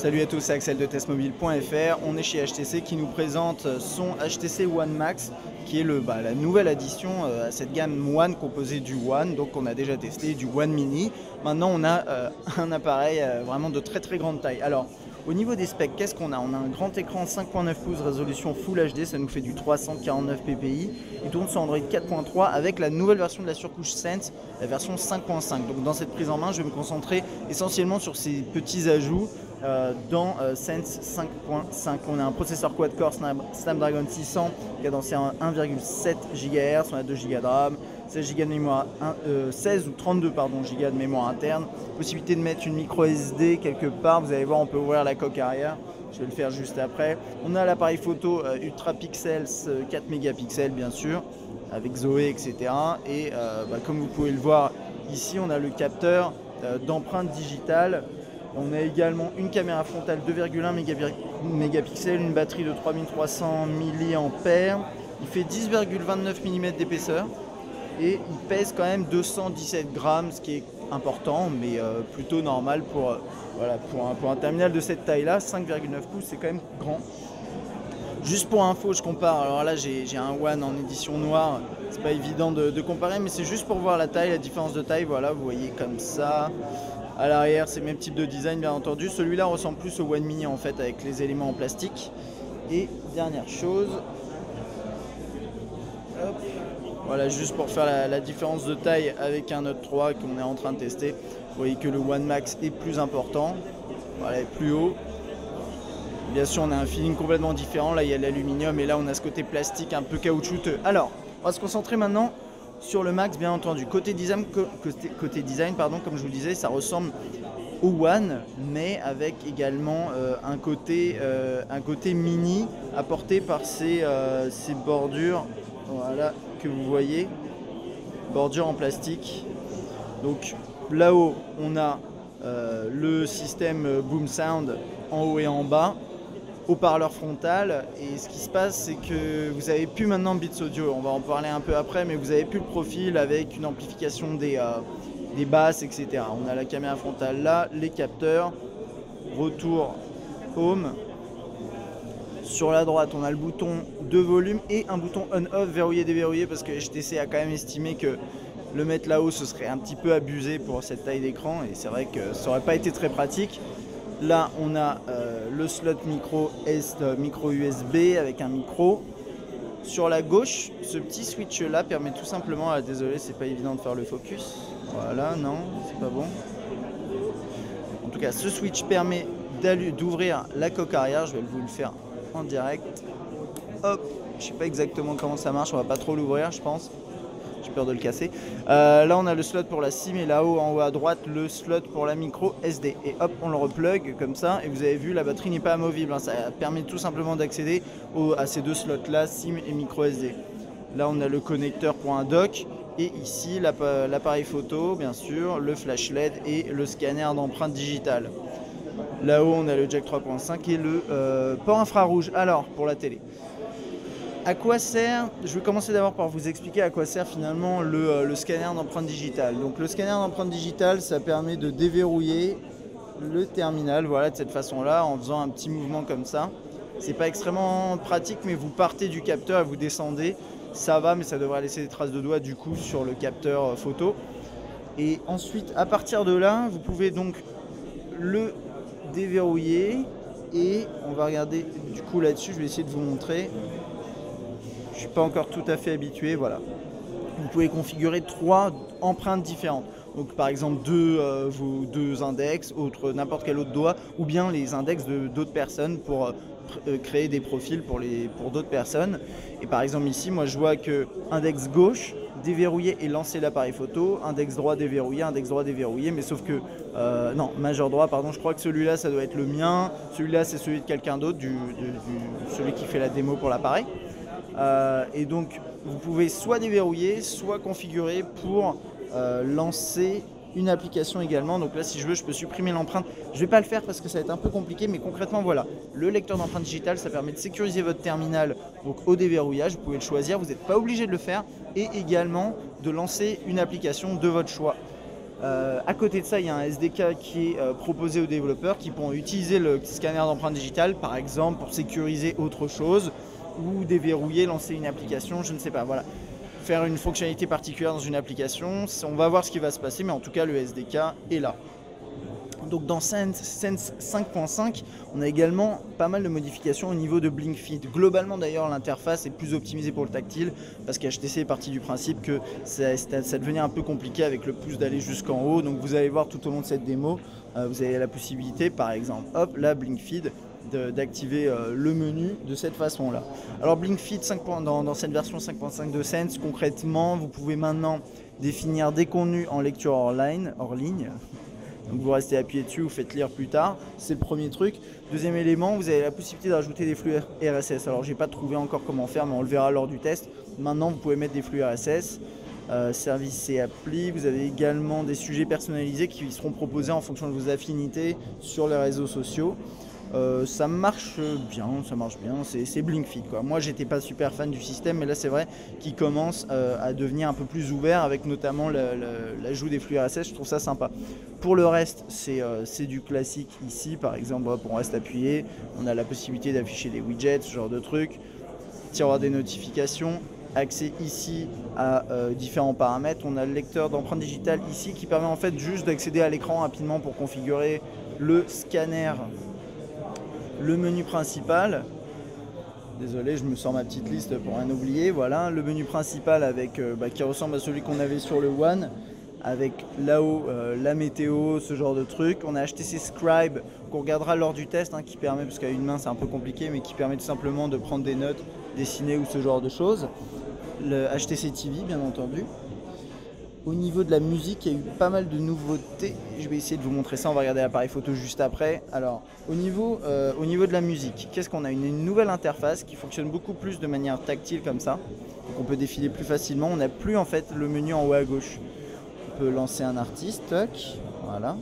Salut à tous, c'est Axel de testmobile.fr. On est chez HTC qui nous présente son HTC One Max qui est la nouvelle addition à cette gamme One composée du One, donc on a déjà testé, du One Mini. Maintenant on a un appareil vraiment de très très grande taille. Alors au niveau des specs, qu'est-ce qu'on a? On a un grand écran 5.9 pouces résolution Full HD, ça nous fait du 349 ppi. Il tourne sur Android 4.3 avec la nouvelle version de la surcouche Sense, la version 5.5. Donc dans cette prise en main, je vais me concentrer essentiellement sur ces petits ajouts. Dans Sense 5.5, on a un processeur quad-core Snapdragon 600 cadencé à 1,7 GHz, on a 2 Go de RAM, 16 Go de mémoire, 16 ou 32 Go de mémoire interne, possibilité de mettre une micro SD quelque part. Vous allez voir, on peut ouvrir la coque arrière, je vais le faire juste après. On a l'appareil photo Ultra Pixels 4 mégapixels bien sûr, avec Zoé etc. Et comme vous pouvez le voir ici, on a le capteur d'empreinte digitale. On a également une caméra frontale 2,1 mégapixels, une batterie de 3300 mAh. Il fait 10,29 mm d'épaisseur et il pèse quand même 217 grammes, ce qui est important, mais plutôt normal pour un terminal de cette taille-là. 5,9 pouces, c'est quand même grand. Juste pour info, je compare. Alors là, j'ai un One en édition noire. C'est pas évident de comparer, mais c'est juste pour voir la taille, la différence de taille. Voilà, vous voyez comme ça. À l'arrière, c'est le même type de design, bien entendu. Celui-là ressemble plus au One Mini, en fait, avec les éléments en plastique. Et dernière chose, hop, voilà, juste pour faire la différence de taille avec un Note 3 qu'on est en train de tester. Vous voyez que le One Max est plus important, voilà, plus haut. Bien sûr, on a un feeling complètement différent. Là, il y a l'aluminium et là, on a ce côté plastique un peu caoutchouteux. Alors, on va se concentrer maintenant sur le Max, bien entendu. Côté design, comme je vous le disais, ça ressemble au One, mais avec également un côté mini apporté par ces bordures, voilà, que vous voyez, bordures en plastique. Donc là-haut, on a le système Boom Sound en haut et en bas, haut-parleur frontal, et ce qui se passe, c'est que vous avez plus maintenant Beats Audio, on va en parler un peu après, mais vous avez plus le profil avec une amplification des basses, etc. On a la caméra frontale là, les capteurs, retour home. Sur la droite, on a le bouton de volume et un bouton on-off, verrouiller, déverrouiller, parce que HTC a quand même estimé que le mettre là-haut, ce serait un petit peu abusé pour cette taille d'écran, et c'est vrai que ça n'aurait pas été très pratique. Là, on a le slot micro USB avec un micro. Sur la gauche, ce petit switch là permet tout simplement, désolé, c'est pas évident de faire le focus. Voilà, non, c'est pas bon. En tout cas, ce switch permet d'ouvrir la coque arrière. Je vais vous le faire en direct. Hop, je sais pas exactement comment ça marche, on va pas trop l'ouvrir, je pense. J'ai peur de le casser. Là, on a le slot pour la SIM et là-haut, en haut à droite, le slot pour la micro SD. Et hop, on le replug comme ça. Et vous avez vu, la batterie n'est pas amovible. Ça permet tout simplement d'accéder à ces deux slots-là, SIM et micro SD. Là, on a le connecteur pour un dock. Et ici, l'appareil photo, bien sûr, le flash LED et le scanner d'empreinte digitale. Là-haut, on a le jack 3.5 et le port infrarouge. Alors, pour la télé. À quoi sert? Je vais commencer d'abord par vous expliquer à quoi sert finalement le scanner d'empreinte digitale. Donc le scanner d'empreinte digitale, ça permet de déverrouiller le terminal, voilà, de cette façon-là, en faisant un petit mouvement comme ça. C'est pas extrêmement pratique, mais vous partez du capteur et vous descendez, ça va, mais ça devrait laisser des traces de doigts du coup sur le capteur photo. Et ensuite, à partir de là, vous pouvez donc le déverrouiller et on va regarder du coup là-dessus. Je vais essayer de vous montrer. Je ne suis pas encore tout à fait habitué, voilà. Vous pouvez configurer 3 empreintes différentes. Donc par exemple vos deux index, n'importe quel autre doigt, ou bien les index d'autres personnes pour créer des profils pour d'autres personnes. Et par exemple ici, moi je vois que index gauche, déverrouiller et lancer l'appareil photo, index droit déverrouiller, mais sauf que, non, majeur droit, pardon, je crois que celui-là ça doit être le mien, celui-là c'est celui de quelqu'un d'autre, celui qui fait la démo pour l'appareil. Et donc vous pouvez soit déverrouiller, soit configurer pour lancer une application également. Donc là, si je veux, je peux supprimer l'empreinte. Je ne vais pas le faire parce que ça va être un peu compliqué, mais concrètement, voilà. Le lecteur d'empreinte digitale, ça permet de sécuriser votre terminal donc au déverrouillage. Vous pouvez le choisir, vous n'êtes pas obligé de le faire, et également de lancer une application de votre choix. À côté de ça, il y a un SDK qui est proposé aux développeurs qui pourront utiliser le scanner d'empreinte digitale, par exemple, pour sécuriser autre chose ou déverrouiller, lancer une application, je ne sais pas. Voilà. Faire une fonctionnalité particulière dans une application, on va voir ce qui va se passer, mais en tout cas, le SDK est là. Donc dans Sense 5.5, on a également pas mal de modifications au niveau de BlinkFeed. Globalement d'ailleurs, l'interface est plus optimisée pour le tactile parce qu'HTC est parti du principe que ça devenait un peu compliqué avec le pouce d'aller jusqu'en haut. Donc vous allez voir tout au long de cette démo, vous avez la possibilité par exemple, hop, là BlinkFeed, d'activer le menu de cette façon-là. Alors BlinkFeed dans cette version 5.5 de Sense, concrètement, vous pouvez maintenant définir des contenus en lecture hors ligne. Donc vous restez appuyé dessus, vous faites lire plus tard, c'est le premier truc. Deuxième élément, vous avez la possibilité de rajouter des flux RSS. Alors j'ai pas trouvé encore comment faire, mais on le verra lors du test. Maintenant vous pouvez mettre des flux RSS, services et applis. Vous avez également des sujets personnalisés qui seront proposés en fonction de vos affinités sur les réseaux sociaux. Ça marche bien, c'est BlinkFeed quoi. Moi j'étais pas super fan du système, mais là c'est vrai qu'il commence à devenir un peu plus ouvert avec notamment l'ajout des flux RSS, je trouve ça sympa. Pour le reste, c'est du classique ici, par exemple, on reste appuyé, on a la possibilité d'afficher des widgets, ce genre de trucs, tiroir des notifications, accès ici à différents paramètres. On a le lecteur d'empreinte digitale ici qui permet en fait juste d'accéder à l'écran rapidement pour configurer le scanner. Le menu principal, désolé je me sors ma petite liste pour rien oublier, voilà, le menu principal avec, qui ressemble à celui qu'on avait sur le One, avec là-haut la météo, ce genre de truc. On a HTC Scribe qu'on regardera lors du test, qui permet, parce qu'à une main c'est un peu compliqué, mais qui permet tout simplement de prendre des notes, dessiner ou ce genre de choses. Le HTC TV bien entendu. Au niveau de la musique, il y a eu pas mal de nouveautés. Je vais essayer de vous montrer ça, on va regarder l'appareil photo juste après. Alors, au niveau de la musique, qu'est-ce qu'on a? Une nouvelle interface qui fonctionne beaucoup plus de manière tactile comme ça. Donc on peut défiler plus facilement. On n'a plus en fait le menu en haut à gauche. On peut lancer un artiste, toc, voilà.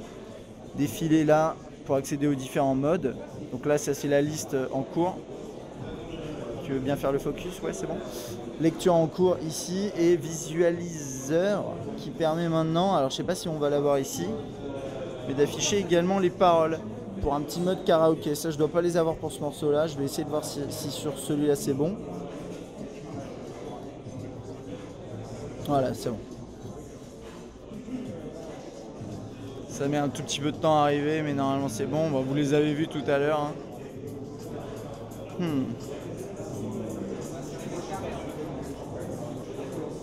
Défiler là pour accéder aux différents modes. Donc là, ça c'est la liste en cours. Tu veux bien faire le focus? Ouais, c'est bon. Lecture en cours ici et visualiseur qui permet maintenant, alors je sais pas si on va l'avoir ici, mais d'afficher également les paroles pour un petit mode karaoké. Ça je dois pas les avoir pour ce morceau là, je vais essayer de voir si sur celui-là c'est bon. Voilà, c'est bon. Ça met un tout petit peu de temps à arriver, mais normalement c'est bon. Bon, vous les avez vus tout à l'heure.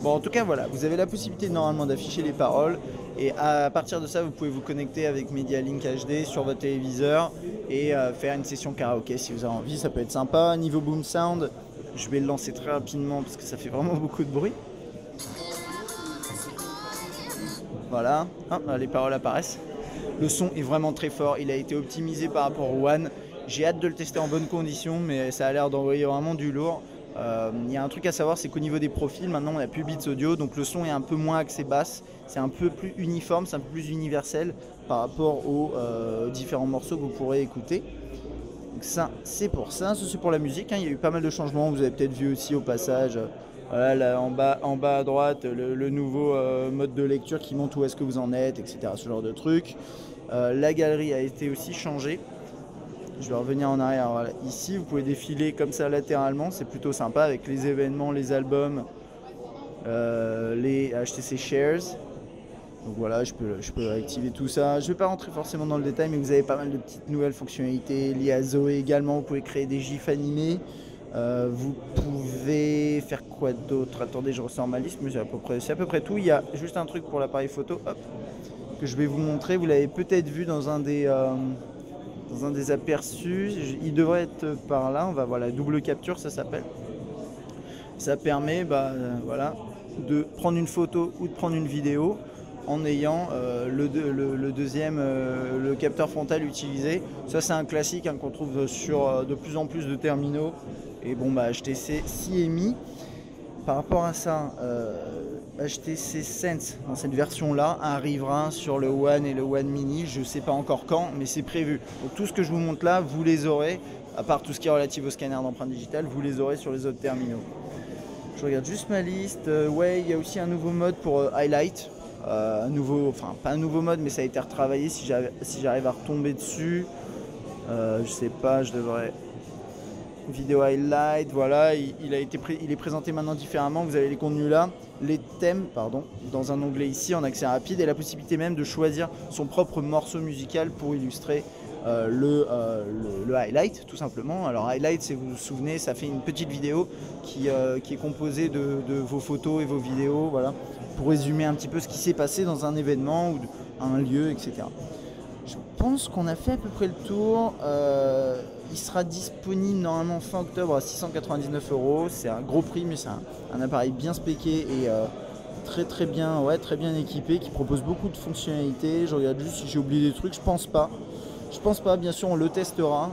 Bon, en tout cas, voilà, vous avez la possibilité normalement d'afficher les paroles et à partir de ça, vous pouvez vous connecter avec MediaLink HD sur votre téléviseur et faire une session karaoké si vous avez envie, ça peut être sympa. Niveau Boom Sound, je vais le lancer très rapidement parce que ça fait vraiment beaucoup de bruit. Voilà, les paroles apparaissent. Le son est vraiment très fort, il a été optimisé par rapport au One. J'ai hâte de le tester en bonnes conditions, mais ça a l'air d'envoyer vraiment du lourd. Il y a un truc à savoir, c'est qu'au niveau des profils, maintenant on n'a plus Beats Audio, donc le son est un peu moins axé basse, c'est un peu plus uniforme, c'est un peu plus universel par rapport aux différents morceaux que vous pourrez écouter. Donc ça, c'est pour ça, c'est pour la musique, il y a eu pas mal de changements, vous avez peut-être vu aussi au passage, voilà, là, en bas à droite, le nouveau mode de lecture qui montre où est-ce que vous en êtes, etc. Ce genre de trucs. La galerie a été aussi changée. Je vais revenir en arrière. Voilà. Ici, vous pouvez défiler comme ça latéralement. C'est plutôt sympa avec les événements, les albums, les HTC Shares. Donc voilà, je peux activer tout ça. Je ne vais pas rentrer forcément dans le détail, mais vous avez pas mal de petites nouvelles fonctionnalités liées à Zoé également. Vous pouvez créer des gifs animés. Vous pouvez faire quoi d'autre? Attendez, je ressors ma liste, mais c'est à peu près tout. Il y a juste un truc pour l'appareil photo, hop, que je vais vous montrer. Vous l'avez peut-être vu dans un des aperçus. Il devrait être par là. Voilà, double capture, ça s'appelle. Ça permet, voilà, de prendre une photo ou de prendre une vidéo en ayant le capteur frontal utilisé. Ça c'est un classique qu'on trouve sur de plus en plus de terminaux. Et bon, HTC s'y est mis. Par rapport à ça, HTC Sense dans cette version là arrivera sur le One et le One Mini. Je ne sais pas encore quand, mais c'est prévu. Donc tout ce que je vous montre là, vous les aurez, à part tout ce qui est relatif au scanner d'empreinte digitale, vous les aurez sur les autres terminaux. Je regarde juste ma liste. Ouais, il y a aussi un nouveau mode pour Highlight. un nouveau, enfin pas un nouveau mode, mais ça a été retravaillé si j'arrive à retomber dessus. Je sais pas, je devrais... Vidéo highlight, voilà, il est présenté maintenant différemment. Vous avez les contenus là, les thèmes, pardon, dans un onglet ici en accès rapide et la possibilité même de choisir son propre morceau musical pour illustrer le highlight tout simplement. Alors highlight, si vous vous souvenez, ça fait une petite vidéo qui est composée de vos photos et vos vidéos, voilà, pour résumer un petit peu ce qui s'est passé dans un événement ou un lieu, etc. Je pense qu'on a fait à peu près le tour. Il sera disponible normalement fin octobre à 699 €. C'est un gros prix, mais c'est un appareil bien spéqué et très bien, ouais, très bien équipé, qui propose beaucoup de fonctionnalités. Je regarde juste si j'ai oublié des trucs. Je pense pas. Bien sûr, on le testera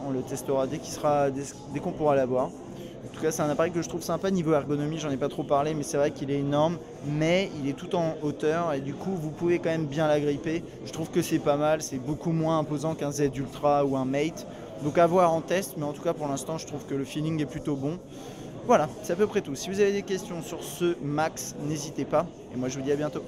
dès qu'on pourra l'avoir. En tout cas, c'est un appareil que je trouve sympa. Niveau ergonomie, j'en ai pas trop parlé, mais c'est vrai qu'il est énorme, mais il est tout en hauteur et du coup, vous pouvez quand même bien l'agripper. Je trouve que c'est pas mal, c'est beaucoup moins imposant qu'un Z Ultra ou un Mate. Donc à voir en test, mais en tout cas pour l'instant, je trouve que le feeling est plutôt bon. Voilà, c'est à peu près tout. Si vous avez des questions sur ce Max, n'hésitez pas. Et moi, je vous dis à bientôt.